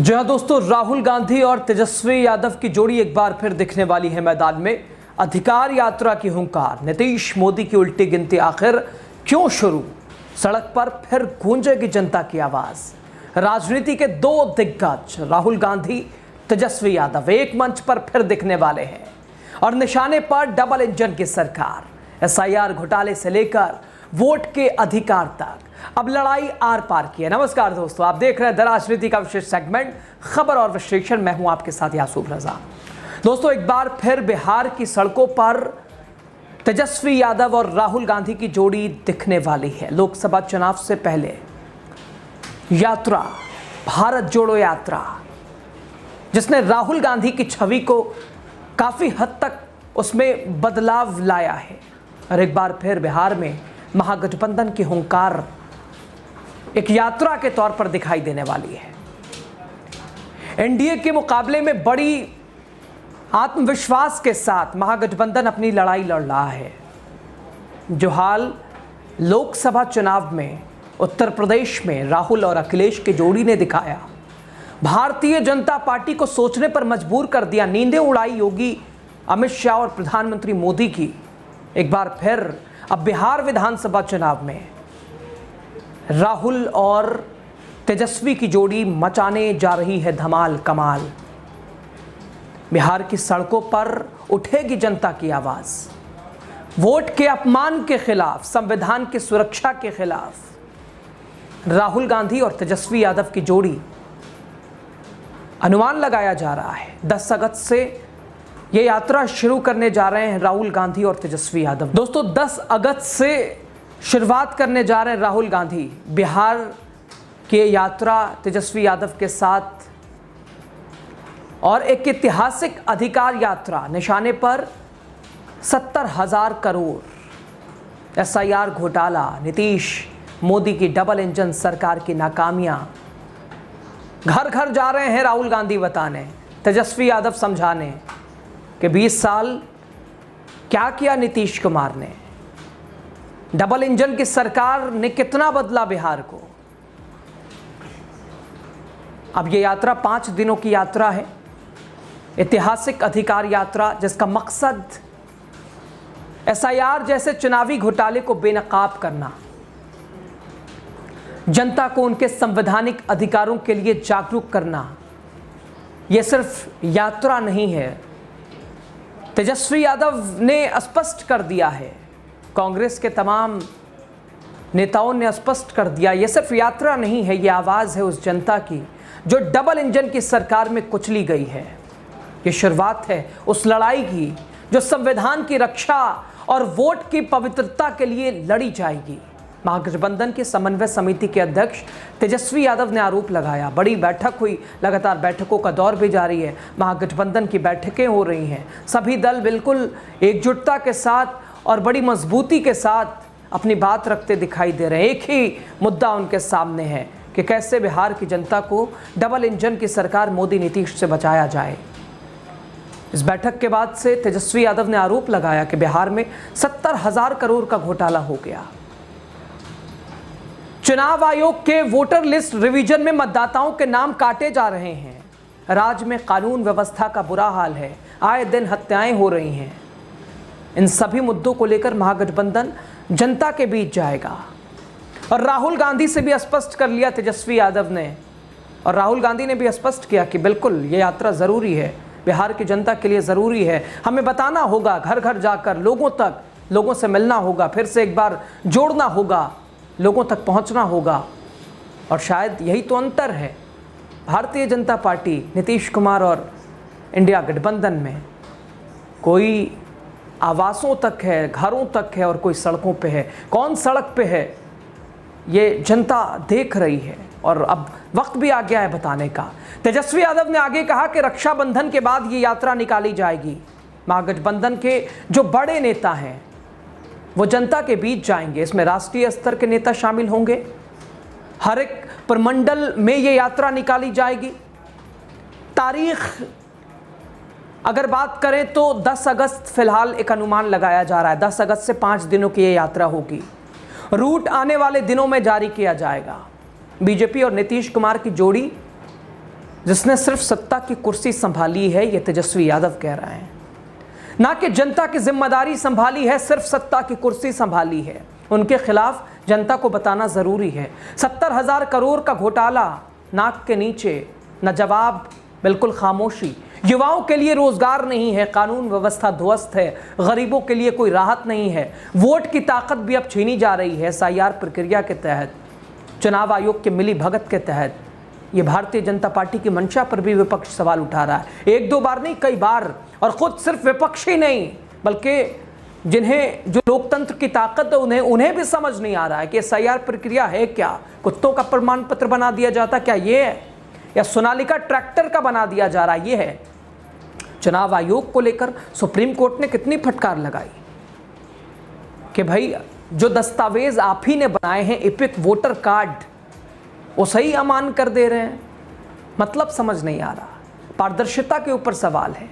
जी हाँ दोस्तों, राहुल गांधी और तेजस्वी यादव की जोड़ी एक बार फिर दिखने वाली है मैदान में। अधिकार यात्रा की हुंकार, नीतीश मोदी की उल्टी गिनती आखिर क्यों शुरू? सड़क पर फिर गूंजेगी जनता की आवाज। राजनीति के दो दिग्गज राहुल गांधी, तेजस्वी यादव एक मंच पर फिर दिखने वाले हैं और निशाने पर डबल इंजन की सरकार। एसआईआर घोटाले से लेकर वोट के अधिकार तक अब लड़ाई आर पार की है। नमस्कार दोस्तों, आप देख रहे हैं द राजनीति का विशेष सेगमेंट खबर और विश्लेषण। मैं हूं आपके साथ यासूफ रजा। दोस्तों, एक बार फिर बिहार की सड़कों पर तेजस्वी यादव और राहुल गांधी की जोड़ी दिखने वाली है। लोकसभा चुनाव से पहले यात्रा, भारत जोड़ो यात्रा, जिसने राहुल गांधी की छवि को काफी हद तक उसमें बदलाव लाया है। और एक बार फिर बिहार में महागठबंधन की हुंकार एक यात्रा के तौर पर दिखाई देने वाली है। एनडीए के मुकाबले में बड़ी आत्मविश्वास के साथ महागठबंधन अपनी लड़ाई लड़ रहा है। जो हाल लोकसभा चुनाव में उत्तर प्रदेश में राहुल और अखिलेश की जोड़ी ने दिखाया, भारतीय जनता पार्टी को सोचने पर मजबूर कर दिया। नींदें उड़ाई योगी अमित शाह और प्रधानमंत्री मोदी की। एक बार फिर अब बिहार विधानसभा चुनाव में राहुल और तेजस्वी की जोड़ी मचाने जा रही है धमाल कमाल। बिहार की सड़कों पर उठेगी जनता की आवाज। वोट के अपमान के खिलाफ, संविधान की सुरक्षा के खिलाफ राहुल गांधी और तेजस्वी यादव की जोड़ी, अनुमान लगाया जा रहा है 10 अगस्त से ये यात्रा शुरू करने जा रहे हैं राहुल गांधी और तेजस्वी यादव। दोस्तों, 10 अगस्त से शुरुआत करने जा रहे हैं राहुल गांधी बिहार की यात्रा तेजस्वी यादव के साथ, और एक ऐतिहासिक अधिकार यात्रा। निशाने पर 70,000 करोड़। एसआईआर घोटाला, नीतीश मोदी की डबल इंजन सरकार की नाकामियां। घर घर जा रहे हैं राहुल गांधी बताने, तेजस्वी यादव समझाने कि 20 साल क्या किया नीतीश कुमार ने, डबल इंजन की सरकार ने कितना बदला बिहार को। अब ये यात्रा 5 दिनों की यात्रा है, ऐतिहासिक अधिकार यात्रा, जिसका मकसद एसआईआर जैसे चुनावी घोटाले को बेनकाब करना, जनता को उनके संवैधानिक अधिकारों के लिए जागरूक करना। यह सिर्फ यात्रा नहीं है। तेजस्वी यादव ने स्पष्ट कर दिया है, कांग्रेस के तमाम नेताओं ने स्पष्ट कर दिया, यह सिर्फ यात्रा नहीं है, यह आवाज़ है उस जनता की जो डबल इंजन की सरकार में कुचली गई है। ये शुरुआत है उस लड़ाई की जो संविधान की रक्षा और वोट की पवित्रता के लिए लड़ी जाएगी। महागठबंधन की समन्वय समिति के अध्यक्ष तेजस्वी यादव ने आरोप लगाया, बड़ी बैठक हुई, लगातार बैठकों का दौर भी जारी है, महागठबंधन की बैठकें हो रही हैं, सभी दल बिल्कुल एकजुटता के साथ और बड़ी मजबूती के साथ अपनी बात रखते दिखाई दे रहे हैं। एक ही मुद्दा उनके सामने है कि कैसे बिहार की जनता को डबल इंजन की सरकार मोदी नीतीश से बचाया जाए। इस बैठक के बाद से तेजस्वी यादव ने आरोप लगाया कि बिहार में 70,000 करोड़ का घोटाला हो गया। चुनाव आयोग के वोटर लिस्ट रिवीजन में मतदाताओं के नाम काटे जा रहे हैं। राज्य में कानून व्यवस्था का बुरा हाल है, आए दिन हत्याएं हो रही हैं। इन सभी मुद्दों को लेकर महागठबंधन जनता के बीच जाएगा। और राहुल गांधी से भी स्पष्ट कर लिया तेजस्वी यादव ने, और राहुल गांधी ने भी स्पष्ट किया कि बिल्कुल ये यात्रा ज़रूरी है, बिहार की जनता के लिए ज़रूरी है। हमें बताना होगा, घर घर जाकर लोगों से मिलना होगा, फिर से एक बार जोड़ना होगा, लोगों तक पहुंचना होगा। और शायद यही तो अंतर है भारतीय जनता पार्टी, नीतीश कुमार और इंडिया गठबंधन में। कोई आवासों तक है, घरों तक है, और कोई सड़कों पे है। कौन सड़क पे है ये जनता देख रही है, और अब वक्त भी आ गया है बताने का। तेजस्वी यादव ने आगे कहा कि रक्षाबंधन के बाद ये यात्रा निकाली जाएगी। महागठबंधन के जो बड़े नेता हैं वो जनता के बीच जाएंगे, इसमें राष्ट्रीय स्तर के नेता शामिल होंगे। हर एक प्रमंडल में ये यात्रा निकाली जाएगी। तारीख अगर बात करें तो 10 अगस्त फिलहाल एक अनुमान लगाया जा रहा है। 10 अगस्त से 5 दिनों की ये यात्रा होगी। रूट आने वाले दिनों में जारी किया जाएगा। बीजेपी और नीतीश कुमार की जोड़ी जिसने सिर्फ सत्ता की कुर्सी संभाली है, ये तेजस्वी यादव कह रहे हैं, ना कि जनता की जिम्मेदारी संभाली है, सिर्फ सत्ता की कुर्सी संभाली है। उनके खिलाफ जनता को बताना जरूरी है। 70,000 करोड़ का घोटाला, नाक के नीचे, न जवाब, बिल्कुल खामोशी। युवाओं के लिए रोजगार नहीं है, कानून व्यवस्था ध्वस्त है, गरीबों के लिए कोई राहत नहीं है। वोट की ताकत भी अब छीनी जा रही है SIR प्रक्रिया के तहत, चुनाव आयोग के मिली भगत के तहत। ये भारतीय जनता पार्टी की मंशा पर भी विपक्ष सवाल उठा रहा है, एक दो बार नहीं, कई बार। और खुद सिर्फ विपक्ष ही नहीं, बल्कि जिन्हें जो लोकतंत्र की ताकत है उन्हें भी समझ नहीं आ रहा है कि SIR प्रक्रिया है क्या। कुत्तों का प्रमाण पत्र बना दिया जाता क्या ये है, या सोनालिका ट्रैक्टर का बना दिया जा रहा ये है। चुनाव आयोग को लेकर सुप्रीम कोर्ट ने कितनी फटकार लगाई कि भाई जो दस्तावेज आप ही ने बनाए हैं, एपिक वोटर कार्ड, वो सही अमान कर दे रहे हैं। मतलब समझ नहीं आ रहा, पारदर्शिता के ऊपर सवाल है।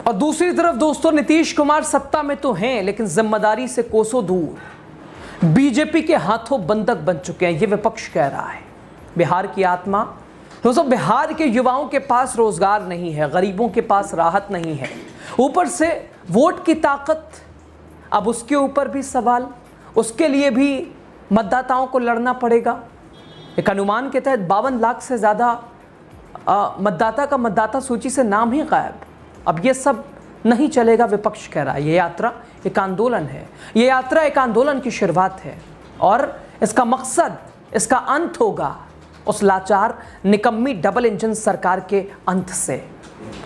और दूसरी तरफ दोस्तों, नीतीश कुमार सत्ता में तो हैं लेकिन जिम्मेदारी से कोसों दूर, बीजेपी के हाथों बंधक बन चुके हैं, ये विपक्ष कह रहा है। बिहार की आत्मा दोस्तों, बिहार के युवाओं के पास रोजगार नहीं है, गरीबों के पास राहत नहीं है, ऊपर से वोट की ताकत, अब उसके ऊपर भी सवाल, उसके लिए भी मतदाताओं को लड़ना पड़ेगा। एक अनुमान के तहत 52 लाख से ज़्यादा मतदाता का मतदाता सूची से नाम ही गायब। अब ये सब नहीं चलेगा, विपक्ष कह रहा है। ये यात्रा एक आंदोलन है, ये यात्रा एक आंदोलन की शुरुआत है और इसका मकसद, इसका अंत होगा उस लाचार निकम्मी डबल इंजन सरकार के अंत से।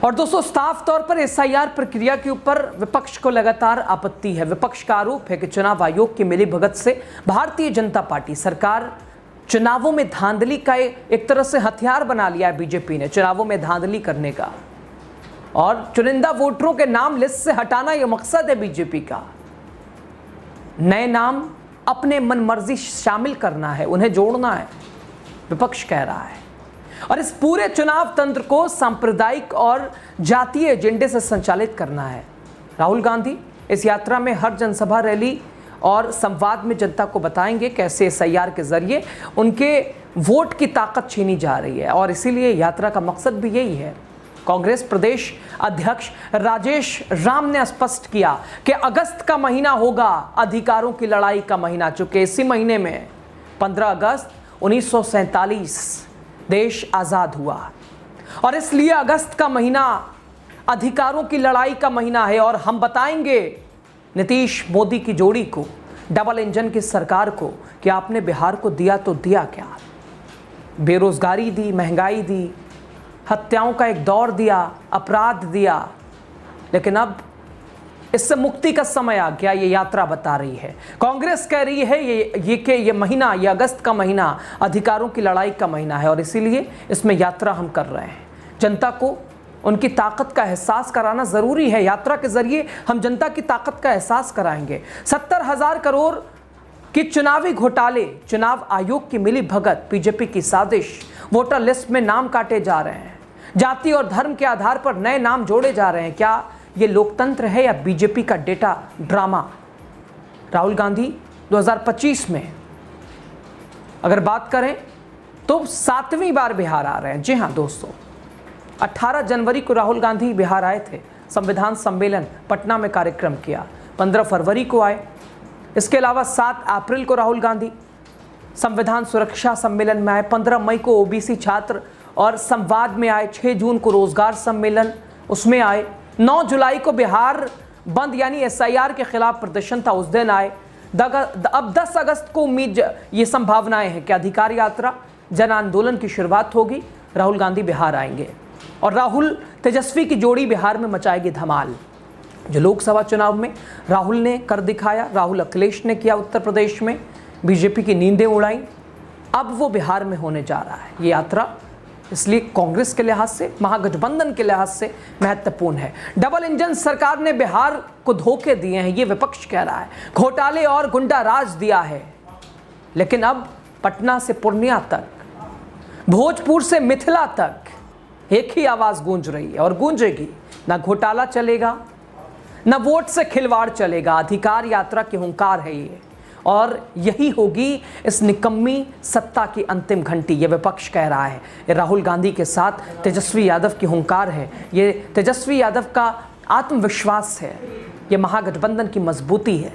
और दोस्तों, साफ तौर पर SIR प्रक्रिया के ऊपर विपक्ष को लगातार आपत्ति है। विपक्ष का आरोप है कि चुनाव आयोग की मिलीभगत से भारतीय जनता पार्टी सरकार चुनावों में धांधली का एक तरह से हथियार बना लिया है। बीजेपी ने चुनावों में धांधली करने का और चुनिंदा वोटरों के नाम लिस्ट से हटाना यह मकसद है बीजेपी का। नए नाम अपने मनमर्जी शामिल करना है, उन्हें जोड़ना है, विपक्ष कह रहा है। और इस पूरे चुनाव तंत्र को सांप्रदायिक और जातीय एजेंडे से संचालित करना है। राहुल गांधी इस यात्रा में हर जनसभा, रैली और संवाद में जनता को बताएंगे कैसे SIR के जरिए उनके वोट की ताकत छीनी जा रही है। और इसीलिए यात्रा का मकसद भी यही है। कांग्रेस प्रदेश अध्यक्ष राजेश राम ने स्पष्ट किया कि अगस्त का महीना होगा अधिकारों की लड़ाई का महीना, चूंकि इसी महीने में 15 अगस्त 1947 देश आज़ाद हुआ और इसलिए अगस्त का महीना अधिकारों की लड़ाई का महीना है। और हम बताएंगे नीतीश मोदी की जोड़ी को, डबल इंजन की सरकार को, कि आपने बिहार को दिया तो दिया क्या। बेरोजगारी दी, महंगाई दी, हत्याओं का एक दौर दिया, अपराध दिया, लेकिन अब इससे मुक्ति का समय आ गया। ये यात्रा बता रही है, कांग्रेस कह रही है ये महीना, ये अगस्त का महीना अधिकारों की लड़ाई का महीना है और इसीलिए इसमें यात्रा हम कर रहे हैं। जनता को उनकी ताकत का एहसास कराना ज़रूरी है। यात्रा के ज़रिए हम जनता की ताकत का एहसास कराएंगे। 70,000 करोड़ की चुनावी घोटाले, चुनाव आयोग की मिली भगत, बीजेपी की साजिश, वोटर लिस्ट में नाम काटे जा रहे हैं, जाति और धर्म के आधार पर नए नाम जोड़े जा रहे हैं। क्या ये लोकतंत्र है या बीजेपी का डेटा ड्रामा? राहुल गांधी 2025 में अगर बात करें तो 7वीं बार बिहार आ रहे हैं। जी हाँ दोस्तों, 18 जनवरी को राहुल गांधी बिहार आए थे, संविधान सम्मेलन पटना में कार्यक्रम किया। 15 फरवरी को आए। इसके अलावा 7 अप्रैल को राहुल गांधी संविधान सुरक्षा सम्मेलन में आए। 15 मई को OBC छात्र और संवाद में आए। 6 जून को रोजगार सम्मेलन उसमें आए। 9 जुलाई को बिहार बंद यानी SIR के खिलाफ प्रदर्शन था, उस दिन आए। अब 10 अगस्त को उम्मीद, ये संभावनाएं हैं कि अधिकार यात्रा, जन आंदोलन की शुरुआत होगी। राहुल गांधी बिहार आएंगे और राहुल तेजस्वी की जोड़ी बिहार में मचाएगी धमाल। जो लोकसभा चुनाव में राहुल ने कर दिखाया, राहुल अखिलेश ने किया उत्तर प्रदेश में, बीजेपी की नींदें उड़ाई, अब वो बिहार में होने जा रहा है। ये यात्रा इसलिए कांग्रेस के लिहाज से, महागठबंधन के लिहाज से महत्वपूर्ण है। डबल इंजन सरकार ने बिहार को धोखे दिए हैं, ये विपक्ष कह रहा है। घोटाले और गुंडा राज दिया है, लेकिन अब पटना से पूर्णिया तक, भोजपुर से मिथिला तक एक ही आवाज गूंज रही है और गूंजेगी। ना घोटाला चलेगा, ना वोट से खिलवाड़ चलेगा। अधिकार यात्रा की हुंकार है ये। और यही होगी इस निकम्मी सत्ता की अंतिम घंटी, ये विपक्ष कह रहा है। ये राहुल गांधी के साथ तेजस्वी यादव की हुंकार है, ये तेजस्वी यादव का आत्मविश्वास है, ये महागठबंधन की मजबूती है।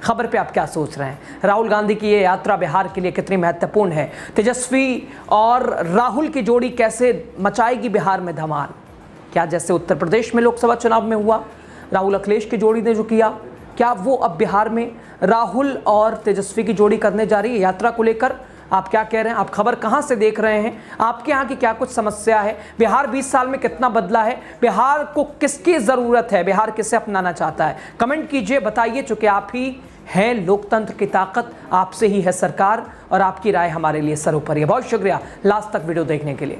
खबर पे आप क्या सोच रहे हैं? राहुल गांधी की ये यात्रा बिहार के लिए कितनी महत्वपूर्ण है? तेजस्वी और राहुल की जोड़ी कैसे मचाएगी बिहार में धमाल? क्या जैसे उत्तर प्रदेश में लोकसभा चुनाव में हुआ, राहुल अखिलेश की जोड़ी ने जो किया, क्या वो अब बिहार में राहुल और तेजस्वी की जोड़ी करने जा रही है? यात्रा को लेकर आप क्या कह रहे हैं? आप खबर कहां से देख रहे हैं? आपके यहाँ की क्या कुछ समस्या है? बिहार 20 साल में कितना बदला है? बिहार को किसकी ज़रूरत है? बिहार किसे अपनाना चाहता है? कमेंट कीजिए, बताइए, चूँकि आप ही हैं लोकतंत्र की ताकत, आपसे ही है सरकार और आपकी राय हमारे लिए सर्वोपरि है। बहुत शुक्रिया लास्ट तक वीडियो देखने के लिए।